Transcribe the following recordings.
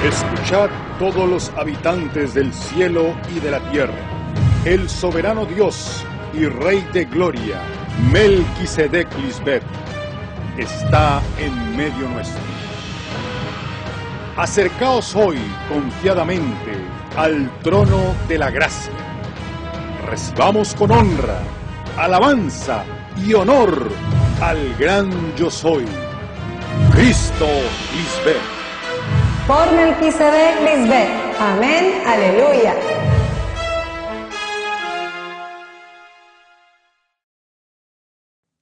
Escuchad todos los habitantes del cielo y de la tierra. El soberano Dios y Rey de gloria, Melquisedec Lisbeth, está en medio nuestro. Acercaos hoy confiadamente al trono de la gracia. Recibamos con honra, alabanza y honor al gran yo soy, Cristo Lisbeth. Por Melquisedec Lisbeth. Amém. Aleluia.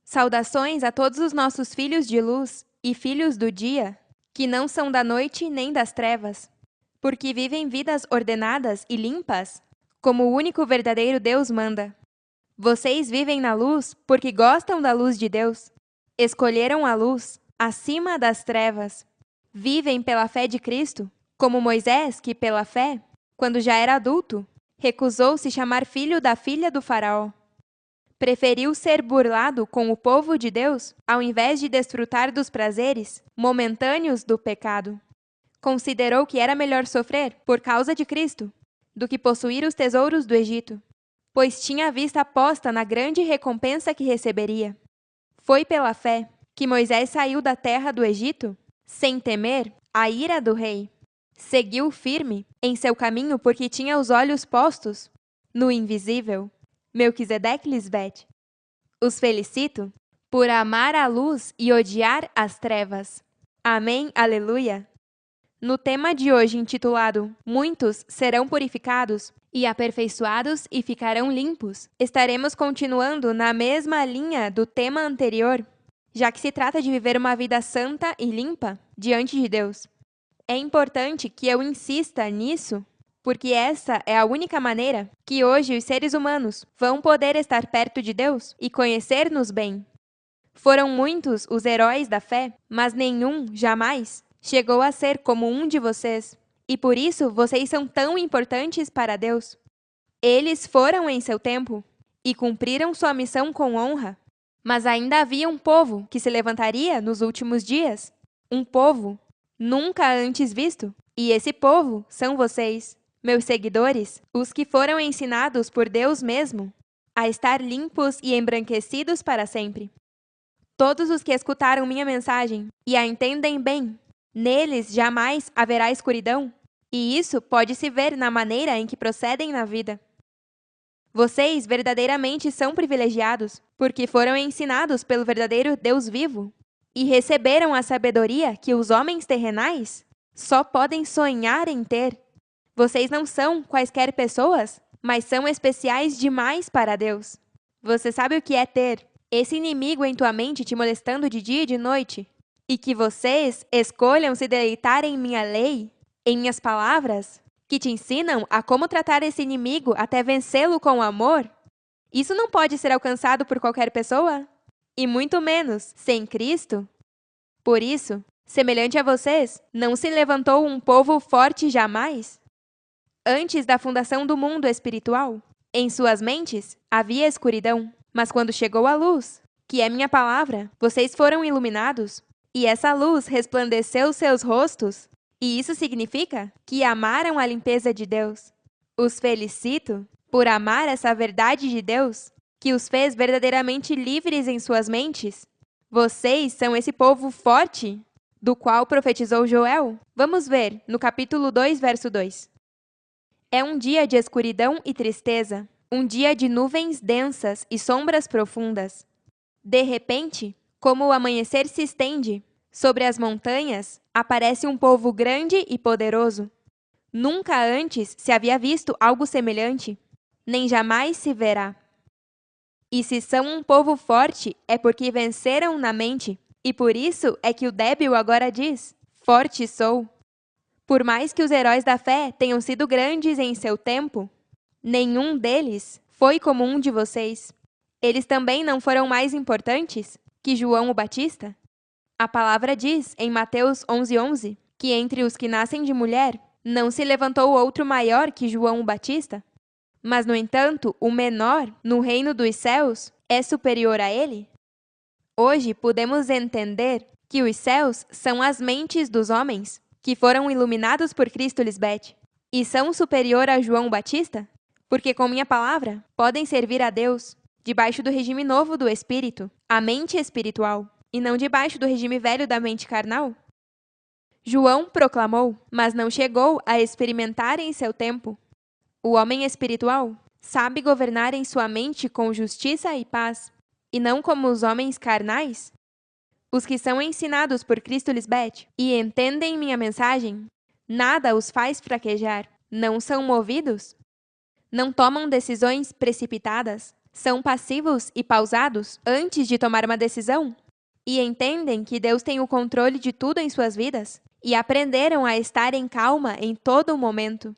Saudações a todos os nossos filhos de luz e filhos do dia, que não são da noite nem das trevas, porque vivem vidas ordenadas e limpas, como o único verdadeiro Deus manda. Vocês vivem na luz porque gostam da luz de Deus. Escolheram a luz acima das trevas. Vivem pela fé de Cristo, como Moisés, que pela fé, quando já era adulto, recusou-se chamar filho da filha do faraó. Preferiu ser burlado com o povo de Deus, ao invés de desfrutar dos prazeres momentâneos do pecado. Considerou que era melhor sofrer, por causa de Cristo, do que possuir os tesouros do Egito, pois tinha a vista posta na grande recompensa que receberia. Foi pela fé que Moisés saiu da terra do Egito, sem temer a ira do rei. Seguiu firme em seu caminho porque tinha os olhos postos no invisível, Melquisedec Lisbeth. Os felicito por amar a luz e odiar as trevas. Amém, aleluia. No tema de hoje intitulado Muitos serão purificados e aperfeiçoados e ficarão limpos, estaremos continuando na mesma linha do tema anterior, já que se trata de viver uma vida santa e limpa diante de Deus. É importante que eu insista nisso, porque essa é a única maneira que hoje os seres humanos vão poder estar perto de Deus e conhecer-nos bem. Foram muitos os heróis da fé, mas nenhum, jamais, chegou a ser como um de vocês, e por isso vocês são tão importantes para Deus. Eles foram em seu tempo e cumpriram sua missão com honra. Mas ainda havia um povo que se levantaria nos últimos dias, um povo nunca antes visto, e esse povo são vocês, meus seguidores, os que foram ensinados por Deus mesmo a estar limpos e embranquecidos para sempre. Todos os que escutaram minha mensagem e a entendem bem, neles jamais haverá escuridão, e isso pode se ver na maneira em que procedem na vida. Vocês verdadeiramente são privilegiados, porque foram ensinados pelo verdadeiro Deus vivo e receberam a sabedoria que os homens terrenais só podem sonhar em ter. Vocês não são quaisquer pessoas, mas são especiais demais para Deus. Você sabe o que é ter esse inimigo em tua mente te molestando de dia e de noite, e que vocês escolham se deleitar em minha lei, em minhas palavras, que te ensinam a como tratar esse inimigo até vencê-lo com amor? Isso não pode ser alcançado por qualquer pessoa, e muito menos sem Cristo. Por isso, semelhante a vocês, não se levantou um povo forte jamais? Antes da fundação do mundo espiritual, em suas mentes havia escuridão, mas quando chegou a luz, que é minha palavra, vocês foram iluminados, e essa luz resplandeceu seus rostos. E isso significa que amaram a limpeza de Deus. Os felicito por amar essa verdade de Deus, que os fez verdadeiramente livres em suas mentes. Vocês são esse povo forte, do qual profetizou Joel. Vamos ver no capítulo 2, verso 2. É um dia de escuridão e tristeza, um dia de nuvens densas e sombras profundas. De repente, como o amanhecer se estende, sobre as montanhas, aparece um povo grande e poderoso. Nunca antes se havia visto algo semelhante, nem jamais se verá. E se são um povo forte, é porque venceram na mente, e por isso é que o débil agora diz, forte sou. Por mais que os heróis da fé tenham sido grandes em seu tempo, nenhum deles foi como um de vocês. Eles também não foram mais importantes que João o Batista? A palavra diz, em Mateus 11:11, que entre os que nascem de mulher, não se levantou outro maior que João o Batista? Mas, no entanto, o menor, no reino dos céus, é superior a ele? Hoje podemos entender que os céus são as mentes dos homens, que foram iluminados por Cristo Lisbeth, e são superior a João Batista? Porque com minha palavra podem servir a Deus debaixo do regime novo do Espírito, a mente espiritual, e não debaixo do regime velho da mente carnal? João proclamou, mas não chegou a experimentar em seu tempo. O homem espiritual sabe governar em sua mente com justiça e paz, e não como os homens carnais? Os que são ensinados por Cristo Lisbeth e entendem minha mensagem, nada os faz fraquejar, não são movidos? Não tomam decisões precipitadas, são passivos e pausados antes de tomar uma decisão? E entendem que Deus tem o controle de tudo em suas vidas? E aprenderam a estar em calma em todo momento?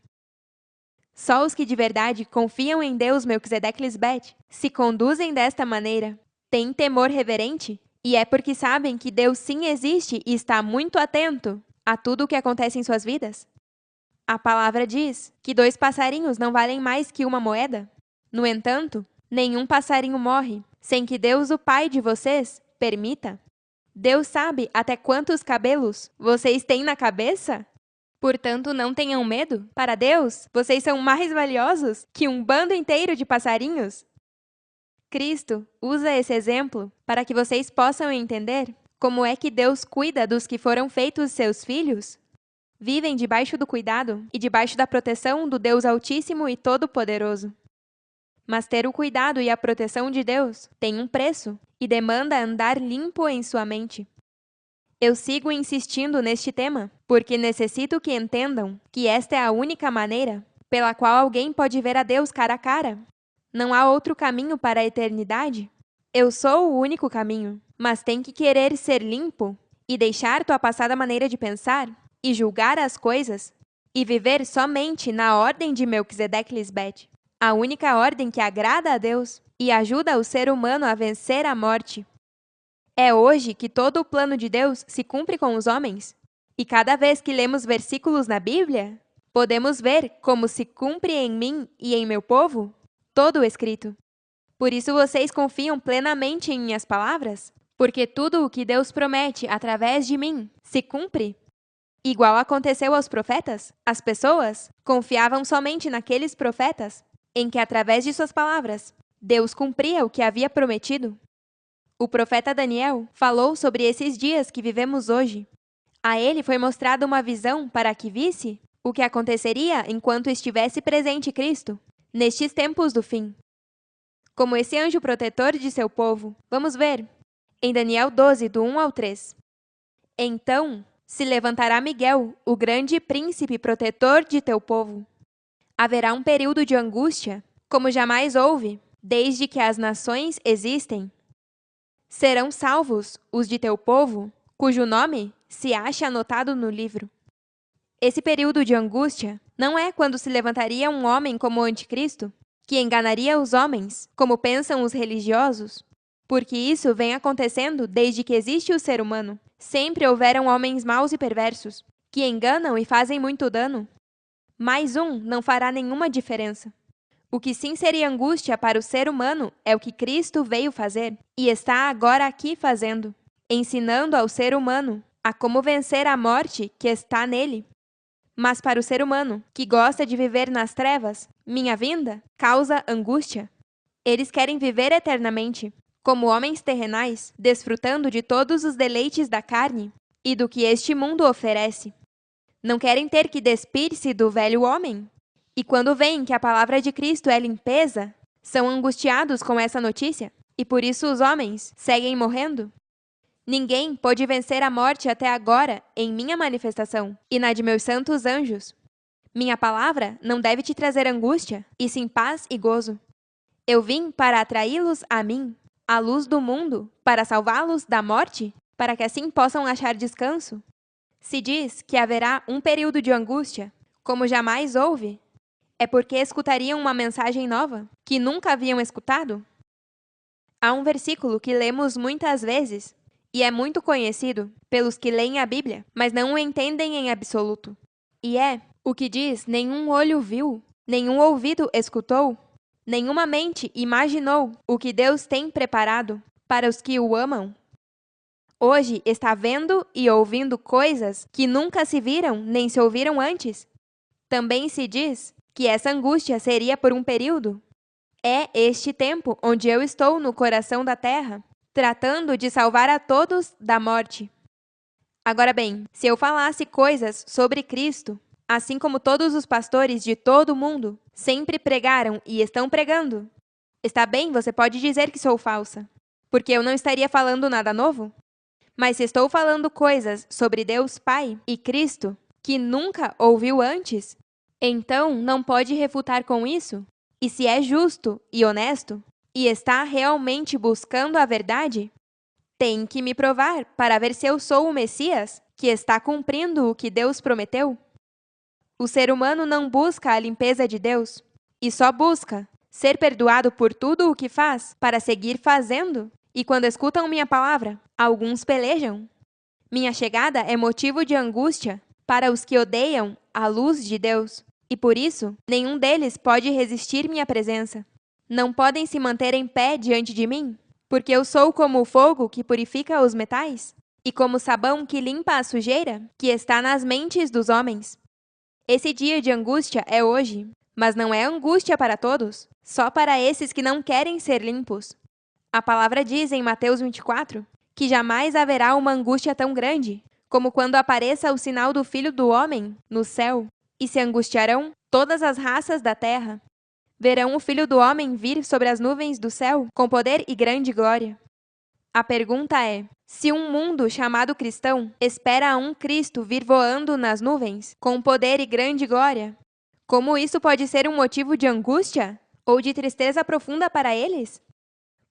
Só os que de verdade confiam em Deus Melquisedeque Lisbeth se conduzem desta maneira, têm temor reverente, e é porque sabem que Deus sim existe e está muito atento a tudo o que acontece em suas vidas. A palavra diz que 2 passarinhos não valem mais que uma moeda. No entanto, nenhum passarinho morre sem que Deus, o Pai de vocês, permita. Deus sabe até quantos cabelos vocês têm na cabeça? Portanto, não tenham medo. Para Deus, vocês são mais valiosos que um bando inteiro de passarinhos. Cristo usa esse exemplo para que vocês possam entender como é que Deus cuida dos que foram feitos seus filhos. Vivem debaixo do cuidado e debaixo da proteção do Deus Altíssimo e Todo-Poderoso. Mas ter o cuidado e a proteção de Deus tem um preço e demanda andar limpo em sua mente. Eu sigo insistindo neste tema porque necessito que entendam que esta é a única maneira pela qual alguém pode ver a Deus cara a cara. Não há outro caminho para a eternidade? Eu sou o único caminho, mas tem que querer ser limpo e deixar tua passada maneira de pensar e julgar as coisas e viver somente na ordem de Melquisedeque Lisbeth, a única ordem que agrada a Deus e ajuda o ser humano a vencer a morte. É hoje que todo o plano de Deus se cumpre com os homens. E cada vez que lemos versículos na Bíblia, podemos ver como se cumpre em mim e em meu povo todo o escrito. Por isso vocês confiam plenamente em minhas palavras? Porque tudo o que Deus promete através de mim se cumpre. Igual aconteceu aos profetas, as pessoas confiavam somente naqueles profetas em que, através de suas palavras, Deus cumpria o que havia prometido. O profeta Daniel falou sobre esses dias que vivemos hoje. A ele foi mostrada uma visão para que visse o que aconteceria enquanto estivesse presente Cristo, nestes tempos do fim. Como esse anjo protetor de seu povo, vamos ver, em Daniel 12, do 1 ao 3. Então se levantará Miguel, o grande príncipe protetor de teu povo. Haverá um período de angústia, como jamais houve, desde que as nações existem. Serão salvos os de teu povo, cujo nome se acha anotado no livro. Esse período de angústia não é quando se levantaria um homem como o anticristo, que enganaria os homens, como pensam os religiosos, porque isso vem acontecendo desde que existe o ser humano. Sempre houveram homens maus e perversos, que enganam e fazem muito dano. Mais um não fará nenhuma diferença. O que sim seria angústia para o ser humano é o que Cristo veio fazer e está agora aqui fazendo, ensinando ao ser humano a como vencer a morte que está nele. Mas para o ser humano, que gosta de viver nas trevas, minha vinda causa angústia. Eles querem viver eternamente, como homens terrenais, desfrutando de todos os deleites da carne e do que este mundo oferece. Não querem ter que despir-se do velho homem. E quando veem que a palavra de Cristo é limpeza, são angustiados com essa notícia, e por isso os homens seguem morrendo. Ninguém pôde vencer a morte até agora em minha manifestação e na de meus santos anjos. Minha palavra não deve te trazer angústia, e sim paz e gozo. Eu vim para atraí-los a mim, a luz do mundo, para salvá-los da morte, para que assim possam achar descanso. Se diz que haverá um período de angústia, como jamais houve, é porque escutariam uma mensagem nova, que nunca haviam escutado? Há um versículo que lemos muitas vezes, e é muito conhecido pelos que leem a Bíblia, mas não o entendem em absoluto. E é o que diz: nenhum olho viu, nenhum ouvido escutou, nenhuma mente imaginou o que Deus tem preparado para os que o amam. hoje está vendo e ouvindo coisas que nunca se viram nem se ouviram antes. Também se diz que essa angústia seria por um período. É este tempo onde eu estou no coração da terra, tratando de salvar a todos da morte. Agora bem, se eu falasse coisas sobre Cristo, assim como todos os pastores de todo o mundo sempre pregaram e estão pregando, está bem, você pode dizer que sou falsa, porque eu não estaria falando nada novo. Mas se estou falando coisas sobre Deus Pai e Cristo que nunca ouviu antes, então não pode refutar com isso? E se é justo e honesto e está realmente buscando a verdade, tem que me provar para ver se eu sou o Messias que está cumprindo o que Deus prometeu. O ser humano não busca a limpeza de Deus e só busca ser perdoado por tudo o que faz para seguir fazendo. E quando escutam minha palavra, alguns pelejam. Minha chegada é motivo de angústia para os que odeiam a luz de Deus, e por isso nenhum deles pode resistir minha presença. Não podem se manter em pé diante de mim, porque eu sou como o fogo que purifica os metais, e como o sabão que limpa a sujeira que está nas mentes dos homens. Esse dia de angústia é hoje, mas não é angústia para todos, só para esses que não querem ser limpos. A palavra diz em Mateus 24 que jamais haverá uma angústia tão grande como quando apareça o sinal do Filho do Homem no céu, e se angustiarão todas as raças da terra. Verão o Filho do Homem vir sobre as nuvens do céu com poder e grande glória. A pergunta é: se um mundo chamado cristão espera um Cristo vir voando nas nuvens com poder e grande glória, como isso pode ser um motivo de angústia ou de tristeza profunda para eles?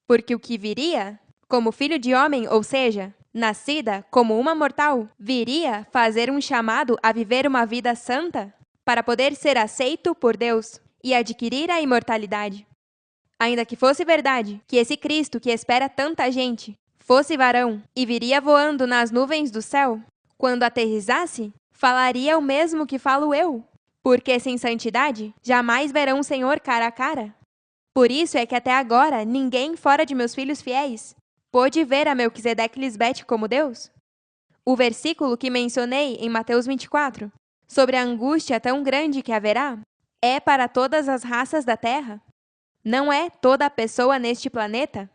Porque o que viria, como filho de homem, ou seja, nascida como uma mortal, viria fazer um chamado a viver uma vida santa para poder ser aceito por Deus e adquirir a imortalidade. Ainda que fosse verdade que esse Cristo que espera tanta gente fosse varão e viria voando nas nuvens do céu, quando aterrissasse, falaria o mesmo que falo eu, porque sem santidade jamais verão o Senhor cara a cara. Por isso é que até agora ninguém fora de meus filhos fiéis pôde ver a Melquisedeque Lisbete como Deus. O versículo que mencionei em Mateus 24, sobre a angústia tão grande que haverá, é para todas as raças da terra? Não é toda a pessoa neste planeta?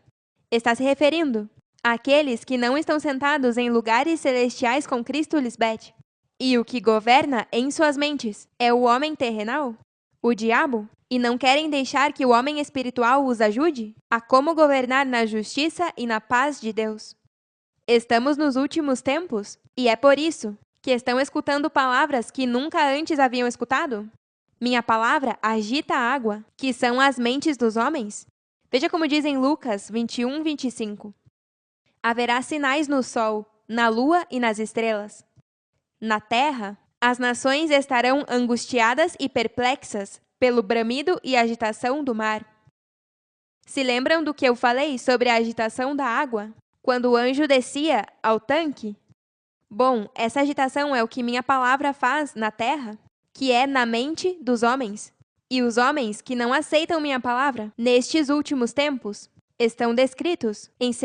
Está se referindo àqueles que não estão sentados em lugares celestiais com Cristo Lisbete. E o que governa em suas mentes é o homem terrenal, o diabo, e não querem deixar que o homem espiritual os ajude a como governar na justiça e na paz de Deus. Estamos nos últimos tempos, e é por isso que estão escutando palavras que nunca antes haviam escutado. Minha palavra agita a água, que são as mentes dos homens. Veja como diz em Lucas 21, 25. Haverá sinais no sol, na lua e nas estrelas. Na terra, as nações estarão angustiadas e perplexas pelo bramido e agitação do mar. Se lembram do que eu falei sobre a agitação da água, quando o anjo descia ao tanque? Bom, essa agitação é o que minha palavra faz na terra, que é na mente dos homens. E os homens que não aceitam minha palavra, nestes últimos tempos, estão descritos em 2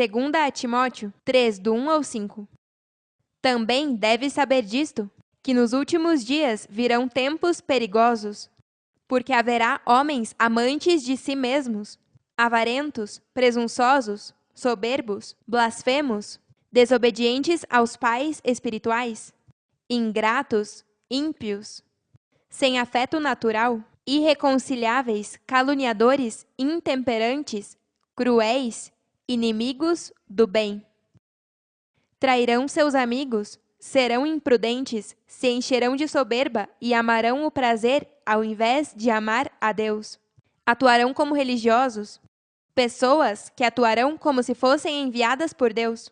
Timóteo 3, do 1 ao 5. Também deve saber disto, que nos últimos dias virão tempos perigosos, porque haverá homens amantes de si mesmos, avarentos, presunçosos, soberbos, blasfemos, desobedientes aos pais espirituais, ingratos, ímpios, sem afeto natural, irreconciliáveis, caluniadores, intemperantes, cruéis, inimigos do bem. Trairão seus amigos, serão imprudentes, se encherão de soberba e amarão o prazer ao invés de amar a Deus. Atuarão como religiosos, pessoas que atuarão como se fossem enviadas por Deus,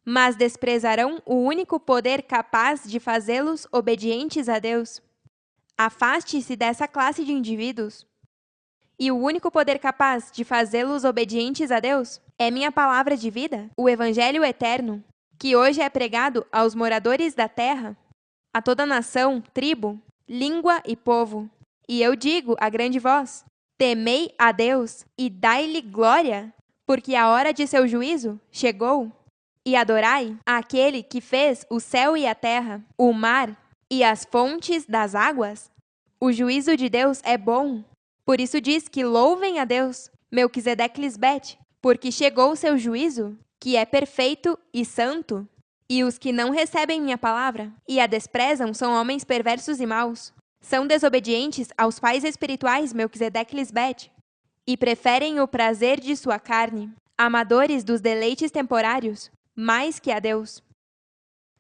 mas desprezarão o único poder capaz de fazê-los obedientes a Deus. Afaste-se dessa classe de indivíduos. E o único poder capaz de fazê-los obedientes a Deus é minha palavra de vida, o Evangelho eterno, que hoje é pregado aos moradores da terra, a toda nação, tribo, língua e povo. E eu digo a grande voz: temei a Deus e dai-lhe glória, porque a hora de seu juízo chegou. e adorai aquele que fez o céu e a terra, o mar e as fontes das águas? O juízo de Deus é bom. Por isso diz que louvem a Deus, Melquisedeque-Lisbete, porque chegou o seu juízo, que é perfeito e santo. E os que não recebem minha palavra e a desprezam são homens perversos e maus. São desobedientes aos pais espirituais Melquisedeque-Lisbete e preferem o prazer de sua carne, amadores dos deleites temporários, mais que a Deus.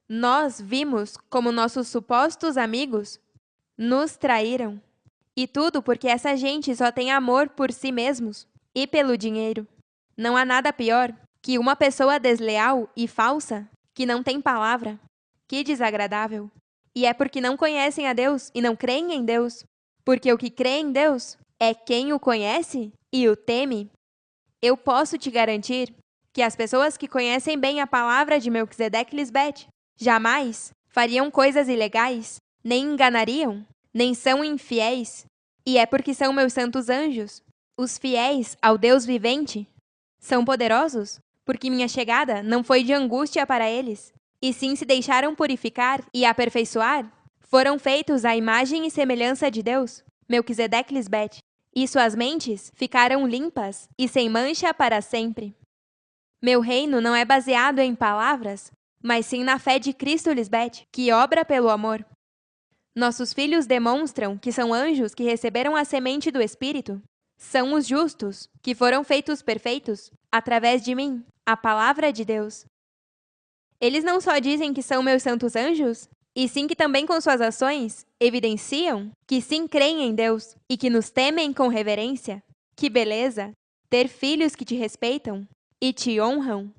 Nós vimos como nossos supostos amigos nos traíram. E tudo porque essa gente só tem amor por si mesmos e pelo dinheiro. Não há nada pior que uma pessoa desleal e falsa que não tem palavra. Que desagradável! E é porque não conhecem a Deus e não creem em Deus. Porque o que crê em Deus é quem o conhece e o teme. Eu posso te garantir que as pessoas que conhecem bem a palavra de Melquisedeque-Lisbete jamais fariam coisas ilegais, nem enganariam, nem são infiéis. E é porque são meus santos anjos, os fiéis ao Deus vivente. São poderosos, porque minha chegada não foi de angústia para eles, e sim se deixaram purificar e aperfeiçoar. Foram feitos à imagem e semelhança de Deus, Melquisedeque-Lisbete, e suas mentes ficaram limpas e sem mancha para sempre. Meu reino não é baseado em palavras, mas sim na fé de Cristo Lisbete, que obra pelo amor. Nossos filhos demonstram que são anjos que receberam a semente do Espírito. São os justos, que foram feitos perfeitos, através de mim, a palavra de Deus. Eles não só dizem que são meus santos anjos, e sim que também com suas ações evidenciam que sim creem em Deus e que nos temem com reverência. Que beleza! Ter filhos que te respeitam e te honram.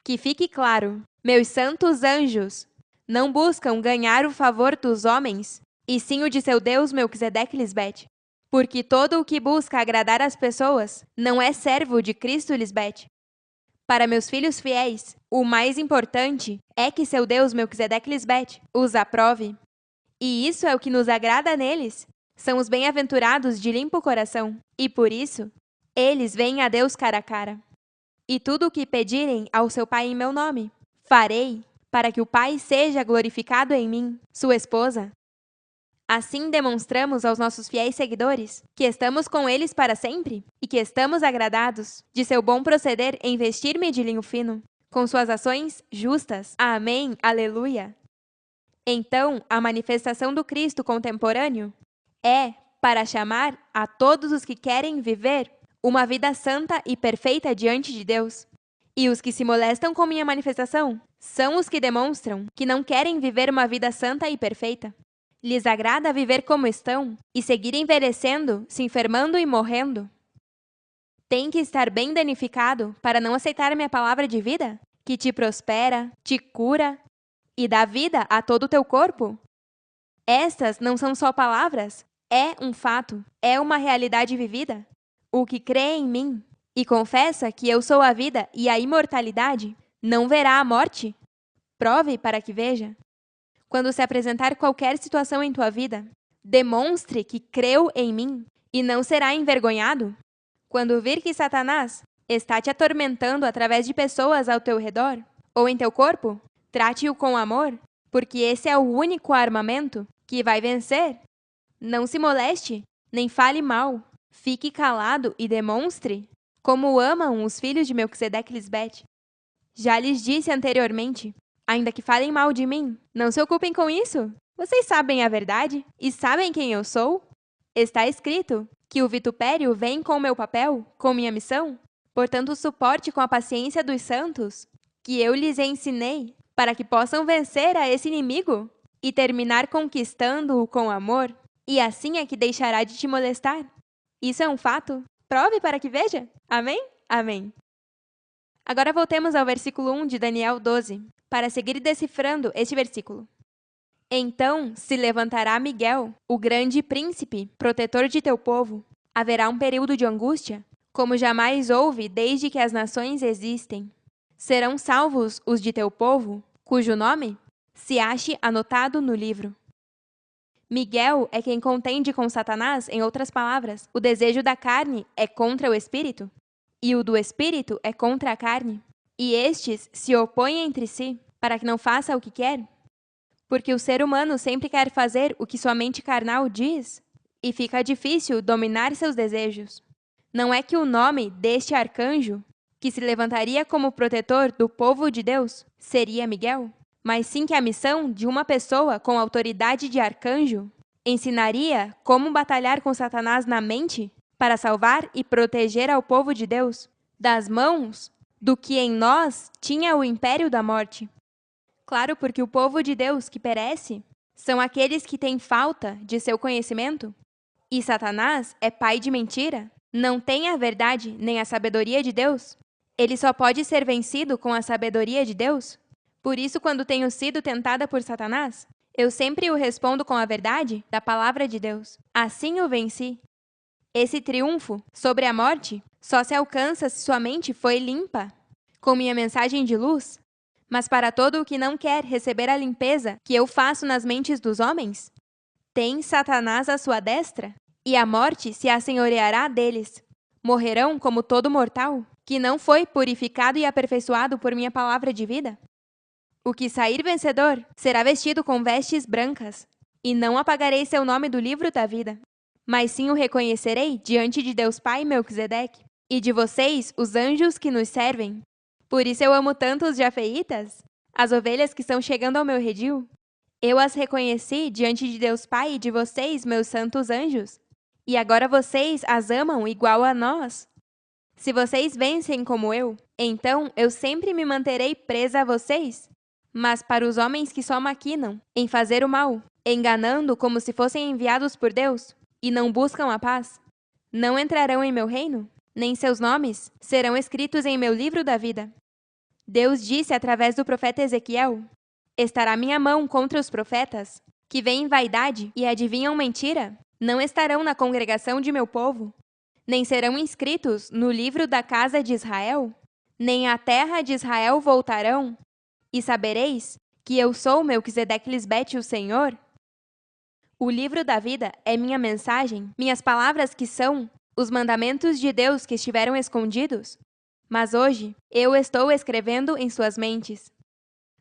Que fique claro, meus santos anjos não buscam ganhar o favor dos homens, e sim o de seu Deus Melquisedeque-Lisbete, porque todo o que busca agradar as pessoas não é servo de Cristo Lisbete. Para meus filhos fiéis, o mais importante é que seu Deus Melquisedeque-Lisbete os aprove. E isso é o que nos agrada neles. São os bem-aventurados de limpo coração, e por isso, eles veem a Deus cara a cara. E tudo o que pedirem ao seu Pai em meu nome, farei, para que o Pai seja glorificado em mim, sua esposa. Assim demonstramos aos nossos fiéis seguidores que estamos com eles para sempre e que estamos agradados de seu bom proceder em vestir-me de linho fino, com suas ações justas. Amém, aleluia! Então, a manifestação do Cristo contemporâneo é para chamar a todos os que querem viver uma vida santa e perfeita diante de Deus. E os que se molestam com minha manifestação são os que demonstram que não querem viver uma vida santa e perfeita. Lhes agrada viver como estão e seguir envelhecendo, se enfermando e morrendo. Tem que estar bem danificado para não aceitar minha palavra de vida, que te prospera, te cura e dá vida a todo o teu corpo? Estas não são só palavras, é um fato, é uma realidade vivida. O que crê em mim e confessa que eu sou a vida e a imortalidade, não verá a morte. Prove para que veja. Quando se apresentar qualquer situação em tua vida, demonstre que creu em mim e não será envergonhado. Quando vir que Satanás está te atormentando através de pessoas ao teu redor ou em teu corpo, trate-o com amor, porque esse é o único armamento que vai vencer. Não se moleste, nem fale mal. Fique calado e demonstre como amam os filhos de Melquisedeque-Lisbete. Já lhes disse anteriormente, ainda que falem mal de mim, não se ocupem com isso. Vocês sabem a verdade e sabem quem eu sou? Está escrito que o vitupério vem com o meu papel, com minha missão. Portanto, suporte com a paciência dos santos, que eu lhes ensinei, para que possam vencer a esse inimigo e terminar conquistando-o com amor. E assim é que deixará de te molestar. Isso é um fato. Prove para que veja. Amém? Amém. Agora voltemos ao versículo 1 de Daniel 12, para seguir decifrando este versículo. Então se levantará Miguel, o grande príncipe, protetor de teu povo. Haverá um período de angústia, como jamais houve desde que as nações existem. Serão salvos os de teu povo, cujo nome se ache anotado no livro. Miguel é quem contende com Satanás, em outras palavras, o desejo da carne é contra o espírito, e o do espírito é contra a carne. e estes se opõem entre si, para que não faça o que quer? Porque o ser humano sempre quer fazer o que sua mente carnal diz, e fica difícil dominar seus desejos. Não é que o nome deste arcanjo, que se levantaria como protetor do povo de Deus, seria Miguel, mas sim que a missão de uma pessoa com autoridade de arcanjo ensinaria como batalhar com Satanás na mente para salvar e proteger ao povo de Deus das mãos do que em nós tinha o império da morte. Claro, porque o povo de Deus que perece são aqueles que têm falta de seu conhecimento, e Satanás é pai de mentira, não tem a verdade nem a sabedoria de Deus. Ele só pode ser vencido com a sabedoria de Deus. Por isso, quando tenho sido tentada por Satanás, eu sempre o respondo com a verdade da palavra de Deus. Assim o venci. Esse triunfo sobre a morte só se alcança se sua mente foi limpa com minha mensagem de luz. Mas para todo o que não quer receber a limpeza que eu faço nas mentes dos homens, tem Satanás à sua destra, e a morte se assenhoreará deles. Morrerão como todo mortal, que não foi purificado e aperfeiçoado por minha palavra de vida. O que sair vencedor será vestido com vestes brancas, e não apagarei seu nome do livro da vida, mas sim o reconhecerei diante de Deus Pai Melquisedeque, e de vocês, os anjos que nos servem. Por isso eu amo tanto os jafeitas, as ovelhas que estão chegando ao meu redil. Eu as reconheci diante de Deus Pai e de vocês, meus santos anjos, e agora vocês as amam igual a nós. Se vocês vencem como eu, então eu sempre me manterei presa a vocês. Mas para os homens que só maquinam em fazer o mal, enganando como se fossem enviados por Deus, e não buscam a paz, não entrarão em meu reino, nem seus nomes serão escritos em meu livro da vida. Deus disse através do profeta Ezequiel: estará minha mão contra os profetas, que veem vaidade e adivinham mentira, não estarão na congregação de meu povo, nem serão inscritos no livro da casa de Israel, nem à terra de Israel voltarão, e sabereis que eu sou Melquisedeque Lisbete, o Senhor. O livro da vida é minha mensagem, minhas palavras que são os mandamentos de Deus que estiveram escondidos, mas hoje eu estou escrevendo em suas mentes.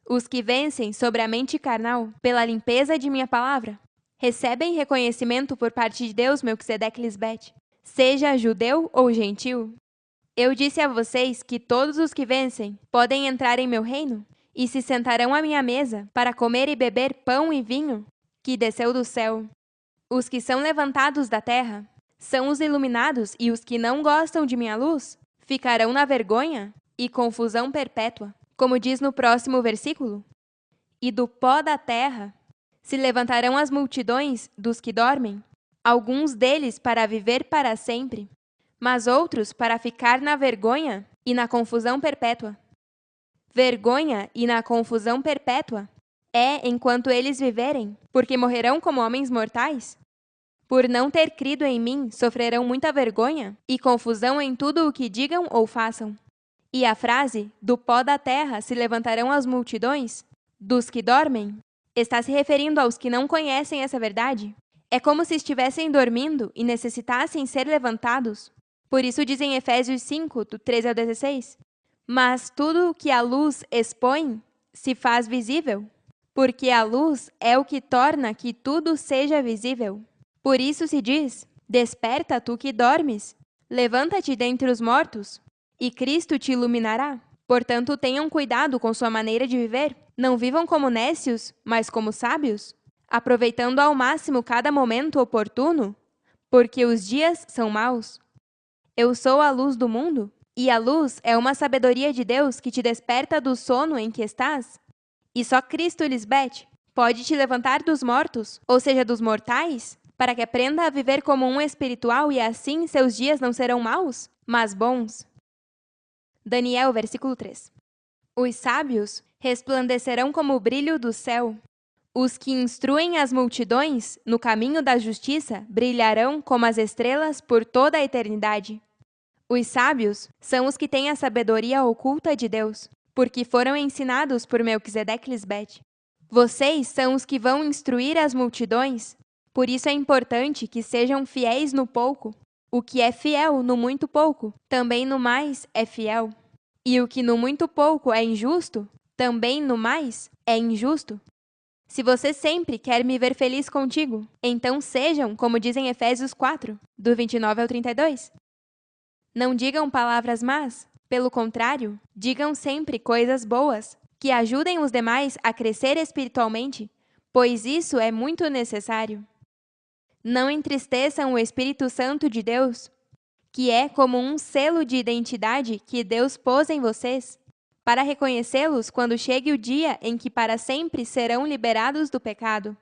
Os que vencem sobre a mente carnal pela limpeza de minha palavra recebem reconhecimento por parte de Deus Melquisedeque Lisbete, seja judeu ou gentil. Eu disse a vocês que todos os que vencem podem entrar em meu reino e se sentarão à minha mesa para comer e beber pão e vinho que desceu do céu. Os que são levantados da terra são os iluminados, e os que não gostam de minha luz ficarão na vergonha e confusão perpétua, como diz no próximo versículo. E do pó da terra se levantarão as multidões dos que dormem, alguns deles para viver para sempre, mas outros para ficar na vergonha e na confusão perpétua. Vergonha e na confusão perpétua é enquanto eles viverem, porque morrerão como homens mortais. Por não ter crido em mim, sofrerão muita vergonha e confusão em tudo o que digam ou façam. E a frase, do pó da terra se levantarão as multidões, dos que dormem, está se referindo aos que não conhecem essa verdade. É como se estivessem dormindo e necessitassem ser levantados. Por isso diz em Efésios 5, do 13 ao 16, mas tudo o que a luz expõe se faz visível, porque a luz é o que torna que tudo seja visível. Por isso se diz: desperta, tu que dormes, levanta-te dentre os mortos, e Cristo te iluminará. Portanto, tenham cuidado com sua maneira de viver. Não vivam como nécios, mas como sábios, aproveitando ao máximo cada momento oportuno, porque os dias são maus. Eu sou a luz do mundo, e a luz é uma sabedoria de Deus que te desperta do sono em que estás. E só Cristo, Lisbete, pode te levantar dos mortos, ou seja, dos mortais, para que aprenda a viver como um espiritual, e assim seus dias não serão maus, mas bons. Daniel, versículo 3. Os sábios resplandecerão como o brilho do céu. Os que instruem as multidões no caminho da justiça brilharão como as estrelas por toda a eternidade. Os sábios são os que têm a sabedoria oculta de Deus, porque foram ensinados por Melquisedeque Lisbete. Vocês são os que vão instruir as multidões. Por isso é importante que sejam fiéis no pouco. O que é fiel no muito pouco, também no mais é fiel. E o que no muito pouco é injusto, também no mais é injusto. Se você sempre quer me ver feliz contigo, então sejam, como dizem Efésios 4, do 29 ao 32. Não digam palavras más, pelo contrário, digam sempre coisas boas, que ajudem os demais a crescer espiritualmente, pois isso é muito necessário. Não entristeçam o Espírito Santo de Deus, que é como um selo de identidade que Deus pôs em vocês, para reconhecê-los quando chegue o dia em que para sempre serão liberados do pecado.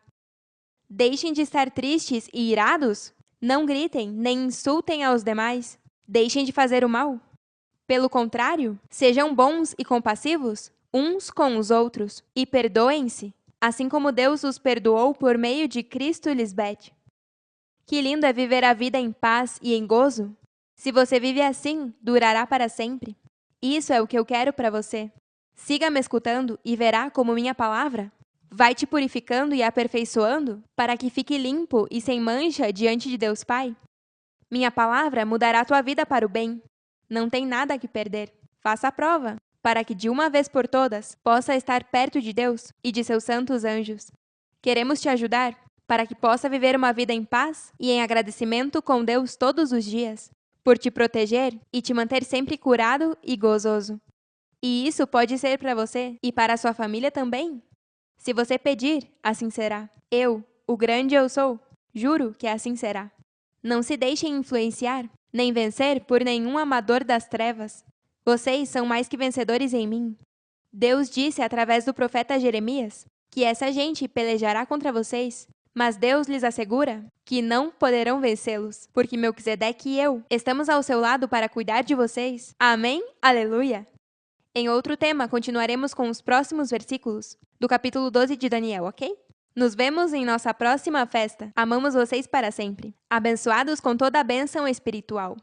Deixem de estar tristes e irados. Não gritem, nem insultem aos demais. Deixem de fazer o mal. Pelo contrário, sejam bons e compassivos uns com os outros e perdoem-se, assim como Deus os perdoou por meio de Cristo Lisbeth. Que lindo é viver a vida em paz e em gozo. Se você vive assim, durará para sempre. Isso é o que eu quero para você. Siga me escutando e verá como minha palavra vai te purificando e aperfeiçoando para que fique limpo e sem mancha diante de Deus Pai. Minha palavra mudará tua vida para o bem. Não tem nada que perder. Faça a prova, para que de uma vez por todas possa estar perto de Deus e de seus santos anjos. Queremos te ajudar para que possa viver uma vida em paz e em agradecimento com Deus todos os dias, por te proteger e te manter sempre curado e gozoso. E isso pode ser para você e para a sua família também. Se você pedir, assim será. Eu, o grande eu sou, juro que assim será. Não se deixem influenciar, nem vencer por nenhum amador das trevas. Vocês são mais que vencedores em mim. Deus disse através do profeta Jeremias que essa gente pelejará contra vocês, mas Deus lhes assegura que não poderão vencê-los, porque Melquisedeque e eu estamos ao seu lado para cuidar de vocês. Amém? Aleluia! Em outro tema, continuaremos com os próximos versículos do capítulo 12 de Daniel, ok? Nos vemos em nossa próxima festa. Amamos vocês para sempre. Abençoados com toda a bênção espiritual.